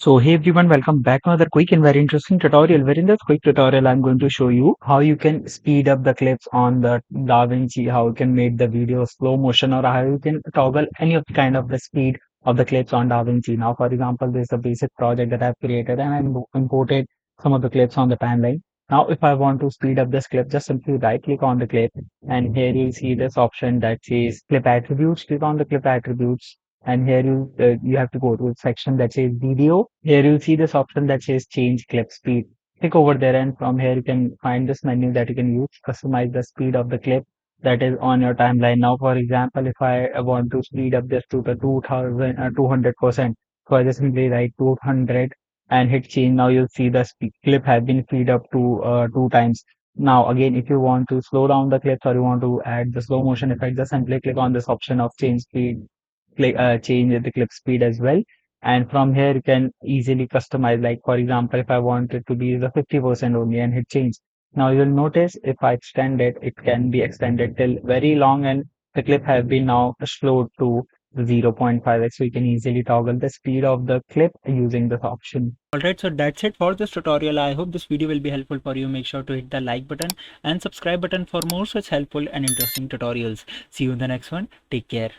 So hey everyone, welcome back to another quick and very interesting tutorial. Where in this quick tutorial, I'm going to show you how you can speed up the clips on the DaVinci, how you can make the video slow motion, or how you can toggle any of kind of the speed of the clips on DaVinci. Now, for example, this is a basic project that I've created and I imported some of the clips on the timeline. Now, if I want to speed up this clip, just simply right click on the clip, and here you'll see this option that says clip attributes. Click on the clip attributes, and here you have to go to a section that says video. Here you'll see this option that says change clip speed. Click over there, and from here you can find this menu that you can use, customize the speed of the clip that is on your timeline. Now, for example, if I want to speed up this to the 200%, so I just simply write 200 and hit change. Now you'll see the clip has been speed up to 2 times. Now again, if you want to slow down the clips or you want to add the slow motion effect, just simply click on this option of change speed, change the clip speed as well. And from here you can easily customize, like for example, if I want it to be the 50% only and hit change. Now you'll notice if I extend it, it can be extended till very long, and the clip have been now slowed to 0.5x, so you can easily toggle the speed of the clip using this option. Alright, so that's it for this tutorial. I hope this video will be helpful for you. Make sure to hit the like button and subscribe button for more such helpful and interesting tutorials. See you in the next one. Take care.